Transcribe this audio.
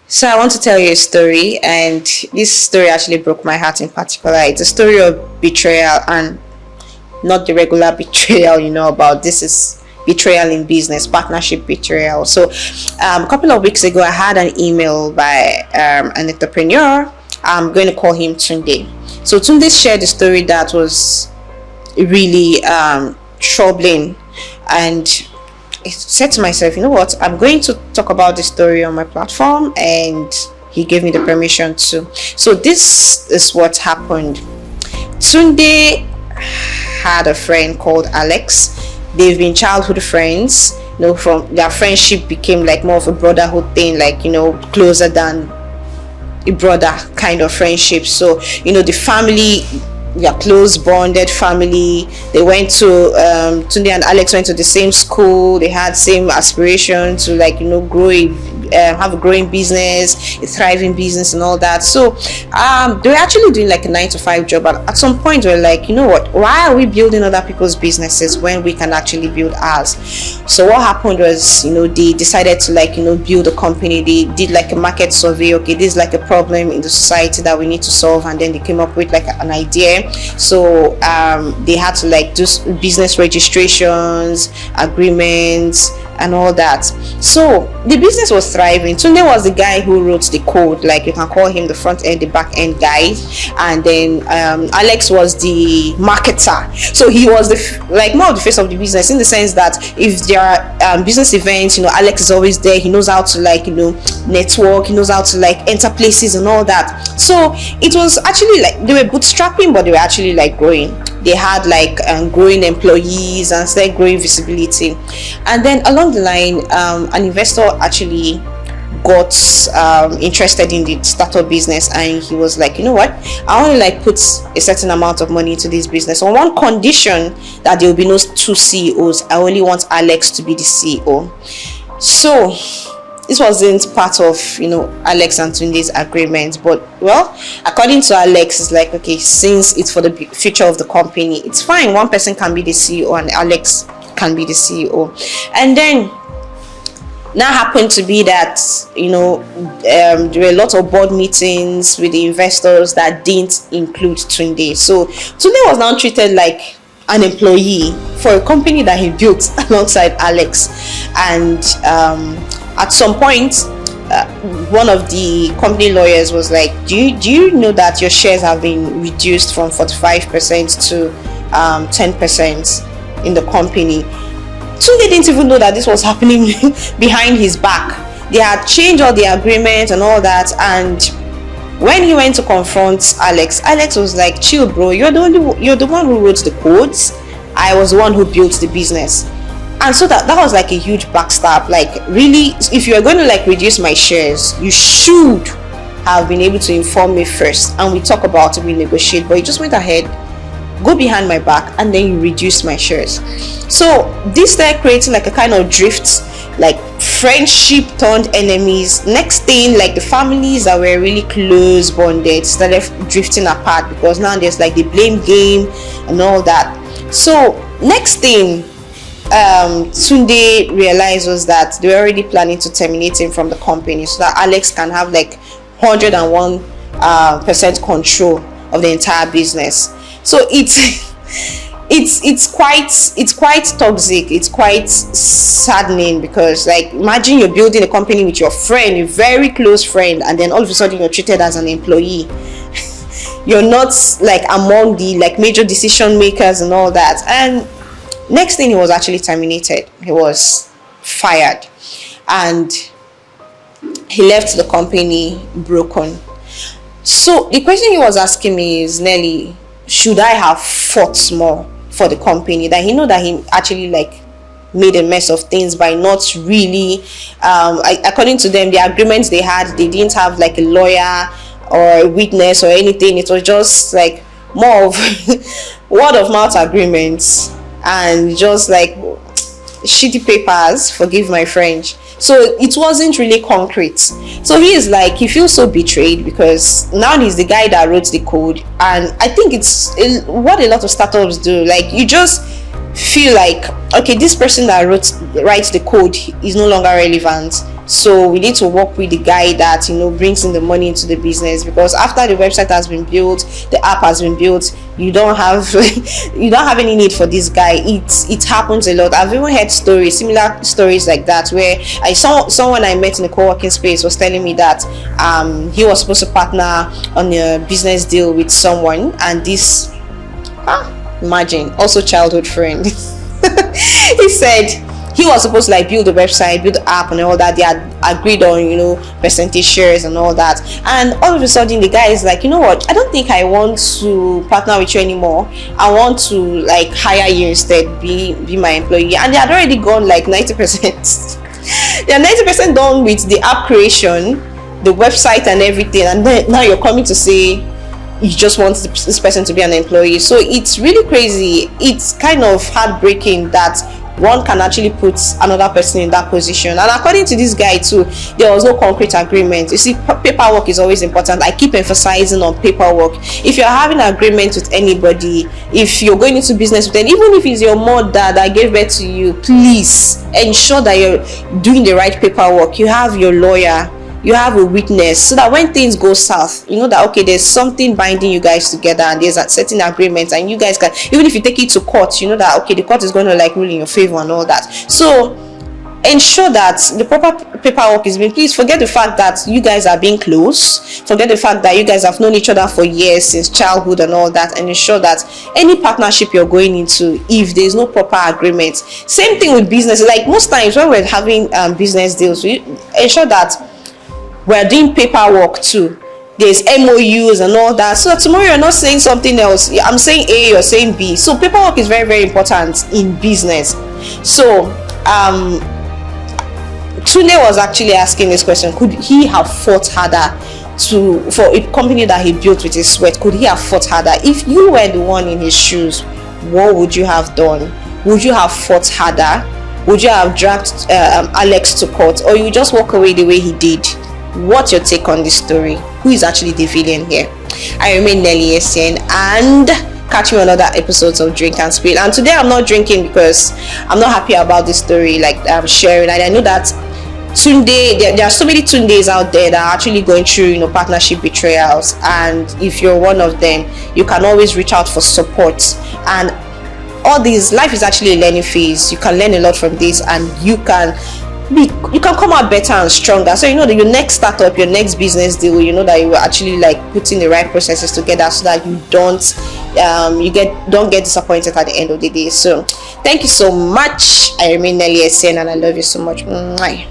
So I want to tell you a story, and this story actually broke my heart in particular. It's a story of betrayal, and not the regular betrayal about. This is betrayal in business, partnership betrayal. So a couple of weeks ago, I had an email by an entrepreneur. I'm going to call him Tunde. So Tunde shared a story that was really troubling, and I said to myself, you know what, I'm going to talk about this story on my platform, and he gave me the permission to. So this is what happened. Tunde had a friend called Alex. They've been childhood friends. From their friendship became like more of a brotherhood thing, like closer than a brother kind of friendship. So the family, their close bonded family. They went to Tunde and Alex went to the same school. They had same aspiration to grow have a growing business, a thriving business, and all that. So they were actually doing like a 9 to 5 job, and at some point we're like, you know what, why are we building other people's businesses when we can actually build ours? So what happened was, they decided to build a company. They did like a market survey. Okay, this is like a problem in the society that we need to solve, and then they came up with like an idea. So they had to do business registrations, agreements, and all that. So the business was thriving. Tunde was the guy who wrote the code, like you can call him the front end, the back end guy, and then Alex was the marketer. So he was the more of the face of the business, in the sense that if there are business events, Alex is always there. He knows how to network, he knows how to enter places and all that. So it was actually they were bootstrapping, but they were actually growing. They had growing employees and started growing visibility. And then along the line, an investor actually got interested in the startup business, and he was like, you know what, I want to put a certain amount of money into this business on one condition, that there will be no two CEOs. I only want Alex to be the CEO. So this wasn't part of Alex and Tunde's agreement, but according to Alex, it's like, okay, since it's for the future of the company, it's fine, one person can be the CEO and Alex can be the CEO. And then now happened to be that there were a lot of board meetings with the investors that didn't include Tunde. So Tunde was now treated like an employee for a company that he built alongside Alex. And at some point, one of the company lawyers was like, do you know that your shares have been reduced from 45% to 10% in the company? Tunde didn't even know that this was happening behind his back. They had changed all the agreements and all that, and when he went to confront Alex was like, chill bro, you're the one who wrote the codes. I was the one who built the business. And so that was a huge backstab. Really, if you're going to reduce my shares, you should have been able to inform me first, and we talk about it, we negotiate. But you just went ahead, go behind my back, and then you reduce my shares. So this started creating a kind of drift, friendship turned enemies. Next thing, the families that were really close bonded started drifting apart, because now there's the blame game and all that. So next thing Tunde realized was that they were already planning to terminate him from the company, so that Alex can have 101% control of the entire business. So it's quite toxic. It's quite saddening, because imagine you're building a company with your friend, a very close friend, and then all of a sudden you're treated as an employee. You're not among the major decision makers and all that. And next thing, he was actually terminated. He was fired, and he left the company broken. So the question he was asking me is, Nelly, should I have fought more for the company? That he know that he actually made a mess of things by not really according to them, the agreements they had, they didn't have a lawyer or a witness or anything. It was just more of word of mouth agreements, and just shitty papers, forgive my French. So it wasn't really concrete. So he is he feels so betrayed, because now he's the guy that wrote the code. And I think it's what a lot of startups do. You just feel okay, this person that writes the code is no longer relevant. So we need to work with the guy that, brings in the money into the business, because after the website has been built, the app has been built, you don't have you don't have any need for this guy. It happens a lot. I've even heard similar stories like that, where I saw someone I met in the co-working space was telling me that he was supposed to partner on a business deal with someone, and this imagine, also childhood friend. He said he was supposed to like build the website, build the app and all that. They had agreed on, percentage shares and all that. And all of a sudden the guy is like, you know what, I don't think I want to partner with you anymore. I want to like hire you instead, be my employee. And they had already gone like 90%. They are 90% done with the app creation, the website and everything. And then now you're coming to say you just want this person to be an employee. So it's really crazy. It's kind of heartbreaking that one can actually put another person in that position. And according to this guy too, there was no concrete agreement. You see, paperwork is always important. I keep emphasizing on paperwork. If you're having an agreement with anybody, if you're going into business with them, even if it's your mother that gave birth to you, please ensure that you're doing the right paperwork. You have your lawyer, you have a witness, so that when things go south, you know that okay, there's something binding you guys together, and there's a certain agreement, and you guys can, even if you take it to court, you know that okay, the court is going to like rule in your favor and all that. So ensure that the proper paperwork is being. Please forget the fact that you guys are being close, forget the fact that you guys have known each other for years, since childhood and all that, and ensure that any partnership you're going into, if there's no proper agreement, same thing with business. Like most times when we're having business deals, we ensure that we're doing paperwork too. There's MOUs and all that, so tomorrow you're not saying something else. I'm saying A, you're saying B. So paperwork is very, very important in business. So Tunde was actually asking this question: could he have fought harder for a company that he built with his sweat? Could he have fought harder? If you were the one in his shoes, what would you have done? Would you have fought harder? Would you have dragged Alex to court, or you just walk away the way he did? What's your take on this story? Who is actually the villain here? I remain Nelly Essien, and catch me on other episodes of Drink and Spill. And today I'm not drinking because I'm not happy about this story like I'm sharing. And I know that Tunde, there are so many Tundes out there that are actually going through partnership betrayals, and if you're one of them, you can always reach out for support. And all this, life is actually a learning phase. You can learn a lot from this, and you can come out better and stronger. So that your next startup, your next business deal, that you are actually like putting the right processes together, so that you don't get disappointed at the end of the day. So thank you so much. I remain Nelly Essien, and I love you so much. Mwah.